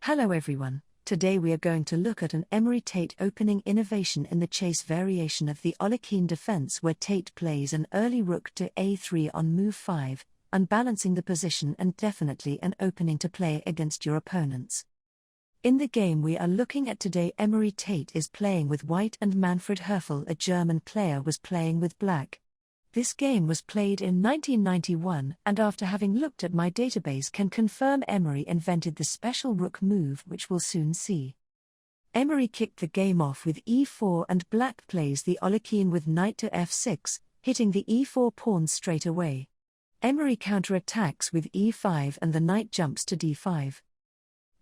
Hello everyone, today we are going to look at an Emory Tate opening innovation in the chase variation of the Alekhine defense where Tate plays an early rook to a3 on move 5, unbalancing the position and definitely an opening to play against your opponents. In the game we are looking at today, Emory Tate is playing with white and Manfred Herfel, a German player, was playing with black. This game was played in 1991 and after having looked at my database can confirm Emory invented the special rook move which we'll soon see. Emory kicked the game off with e4 and black plays the Alekhine with knight to f6, hitting the e4 pawn straight away. Emory counterattacks with e5 and the knight jumps to d5.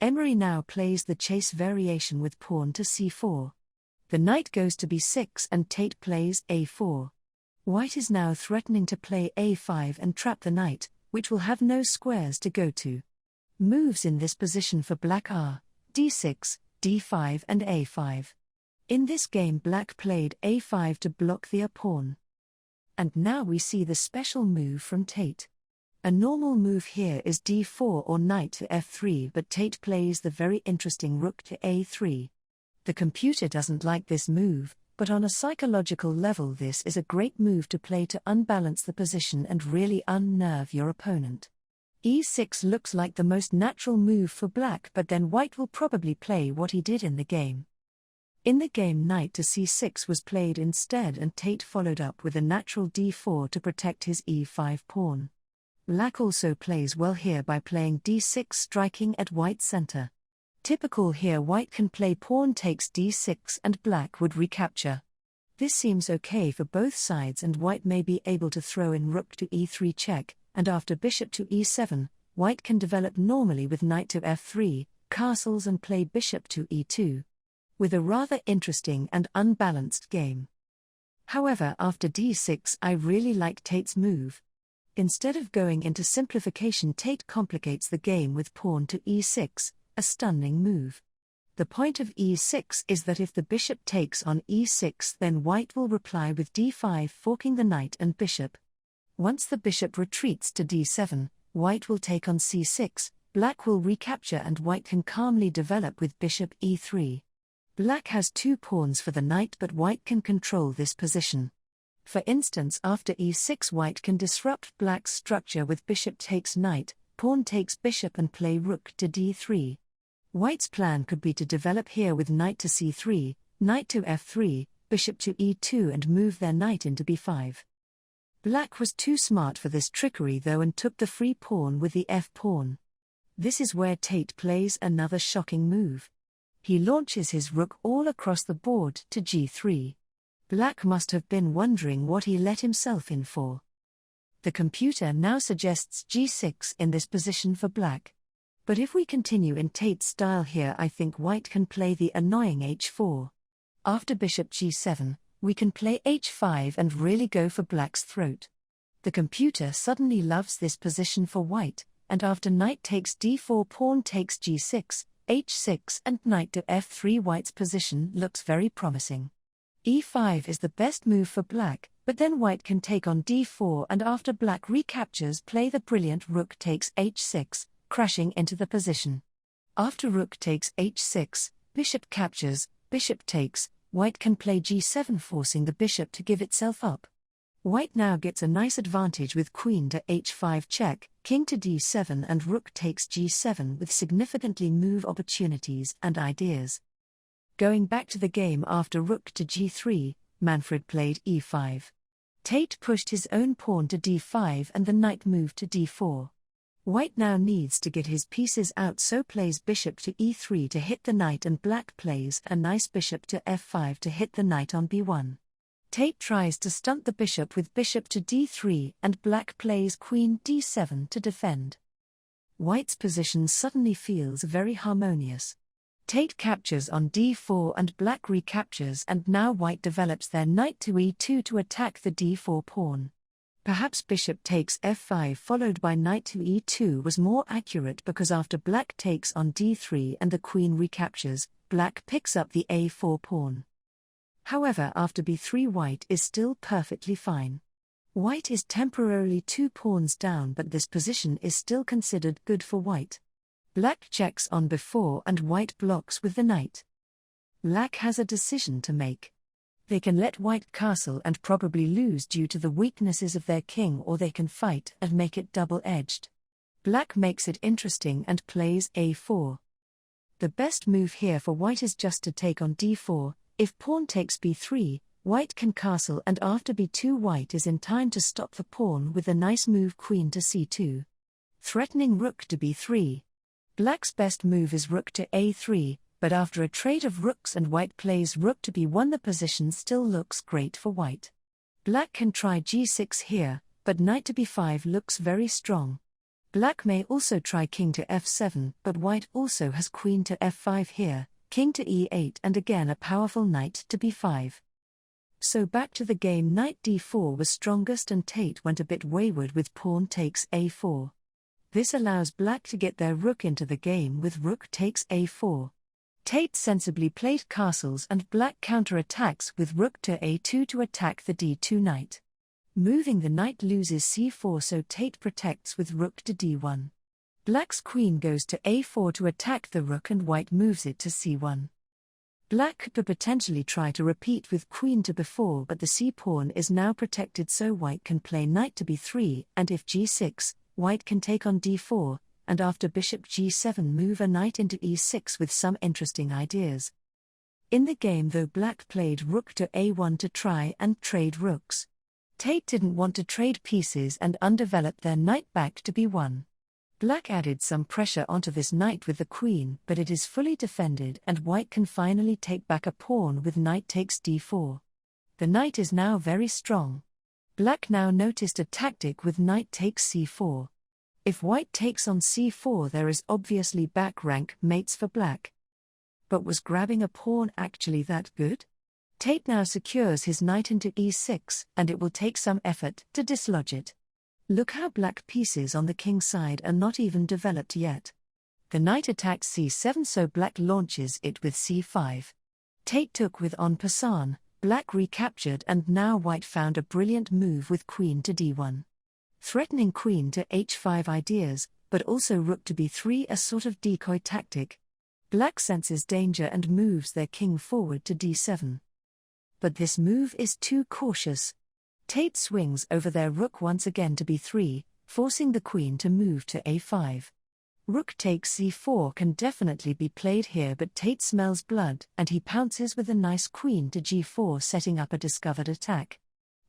Emory now plays the chase variation with pawn to c4. The knight goes to b6 and Tate plays a4. White is now threatening to play a5 and trap the knight, which will have no squares to go to. Moves in this position for black are d6, d5 and a5. In this game black played a5 to block the pawn. And now we see the special move from Tate. A normal move here is d4 or knight to f3, but Tate plays the very interesting rook to a3. The computer doesn't like this move, but on a psychological level this is a great move to play to unbalance the position and really unnerve your opponent. e6 looks like the most natural move for black, but then white will probably play what he did in the game. In the game knight to c6 was played instead and Tate followed up with a natural d4 to protect his e5 pawn. Black also plays well here by playing d6 striking at white's center. Typical here, white can play pawn takes d6 and black would recapture. This seems okay for both sides and white may be able to throw in rook to e3 check, and after bishop to e7, white can develop normally with knight to f3, castles and play bishop to e2. With a rather interesting and unbalanced game. However, after d6 I really like Tate's move. Instead of going into simplification, Tate complicates the game with pawn to e6, a stunning move. The point of e6 is that if the bishop takes on e6 then white will reply with d5 forking the knight and bishop. Once the bishop retreats to d7, white will take on c6, black will recapture and white can calmly develop with bishop e3. Black has two pawns for the knight but white can control this position. For instance, after e6 white can disrupt black's structure with bishop takes knight, pawn takes bishop and play rook to d3. White's plan could be to develop here with knight to c3, knight to f3, bishop to e2 and move their knight into b5. Black was too smart for this trickery though and took the free pawn with the f-pawn. This is where Tate plays another shocking move. He launches his rook all across the board to g3. Black must have been wondering what he let himself in for. The computer now suggests g6 in this position for black. But if we continue in Tate's style here, I think white can play the annoying h4. After bishop g7, we can play h5 and really go for black's throat. The computer suddenly loves this position for white, and after knight takes d4 pawn takes g6, h6 and knight to f3 white's position looks very promising. e5 is the best move for black, but then white can take on d4 and after black recaptures play the brilliant rook takes h6, crashing into the position. After rook takes h6, bishop captures, bishop takes, white can play g7 forcing the bishop to give itself up. White now gets a nice advantage with queen to h5 check, king to d7 and rook takes g7 with significantly move opportunities and ideas. Going back to the game after rook to g3, Manfred played e5. Tate pushed his own pawn to d5 and the knight moved to d4. White now needs to get his pieces out, so plays bishop to e3 to hit the knight and black plays a nice bishop to f5 to hit the knight on b1. Tate tries to stunt the bishop with bishop to d3 and black plays queen d7 to defend. White's position suddenly feels very harmonious. Tate captures on d4 and black recaptures and now white develops their knight to e2 to attack the d4 pawn. Perhaps bishop takes f5 followed by knight to e2 was more accurate because after black takes on d3 and the queen recaptures, black picks up the a4 pawn. However, after b3 white is still perfectly fine. White is temporarily 2 pawns down, but this position is still considered good for white. Black checks on before and white blocks with the knight. Black has a decision to make. They can let white castle and probably lose due to the weaknesses of their king, or they can fight and make it double-edged. Black makes it interesting and plays a4. The best move here for white is just to take on d4. If pawn takes b3, white can castle, and after b2 white is in time to stop the pawn with a nice move queen to c2. Threatening rook to b3. Black's best move is rook to a3, but after a trade of rooks and white plays rook to b1, the position still looks great for white. Black can try g6 here, but knight to b5 looks very strong. Black may also try king to f7, but white also has queen to f5 here, king to e8, and again a powerful knight to b5. So back to the game, knight d4 was strongest and Tate went a bit wayward with pawn takes a4. This allows black to get their rook into the game with rook takes a4. Tate sensibly played castles and black counterattacks with rook to a2 to attack the d2 knight. Moving the knight loses c4, so Tate protects with rook to d1. Black's queen goes to a4 to attack the rook and white moves it to c1. Black could potentially try to repeat with queen to b4, but the c-pawn is now protected, so white can play knight to b3, and if g6, white can take on d4, and after bishop g7 move a knight into e6 with some interesting ideas. In the game though, black played rook to a1 to try and trade rooks. Tate didn't want to trade pieces and undeveloped their knight back to b1. Black added some pressure onto this knight with the queen, but it is fully defended and white can finally take back a pawn with knight takes d4. The knight is now very strong. Black now noticed a tactic with knight takes c4. If white takes on c4, there is obviously back rank mates for black. But was grabbing a pawn actually that good? Tate now secures his knight into e6, and it will take some effort to dislodge it. Look how black pieces on the king side are not even developed yet. The knight attacks c7, so black launches it with c5. Tate took with en passant, black recaptured, and now white found a brilliant move with queen to d1. Threatening queen to h5 ideas, but also rook to b3, a sort of decoy tactic. Black senses danger and moves their king forward to d7. But this move is too cautious. Tate swings over their rook once again to b3, forcing the queen to move to a5. Rook takes c4 can definitely be played here, but Tate smells blood and he pounces with a nice queen to g4, setting up a discovered attack.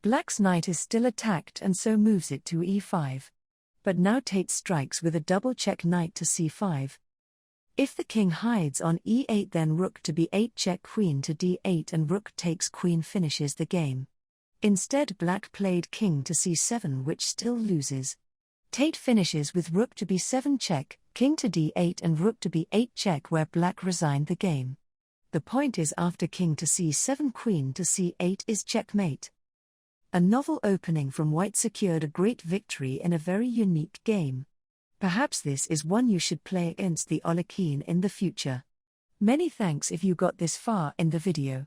Black's knight is still attacked and so moves it to e5. But now Tate strikes with a double check knight to c5. If the king hides on e8, then rook to b8 check queen to d8 and rook takes queen finishes the game. Instead black played king to c7, which still loses. Tate finishes with rook to b7 check, king to d8 and rook to b8 check, where black resigned the game. The point is after king to c7 queen to c8 is checkmate. A novel opening from white secured a great victory in a very unique game. Perhaps this is one you should play against the Alekhine in the future. Many thanks if you got this far in the video.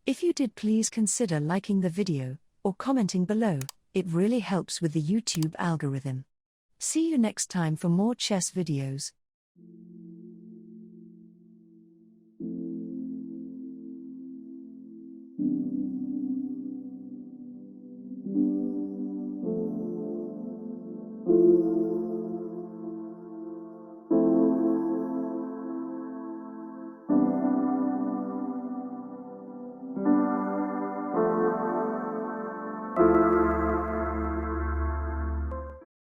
If you did, please consider liking the video, or commenting below, it really helps with the YouTube algorithm. See you next time for more chess videos.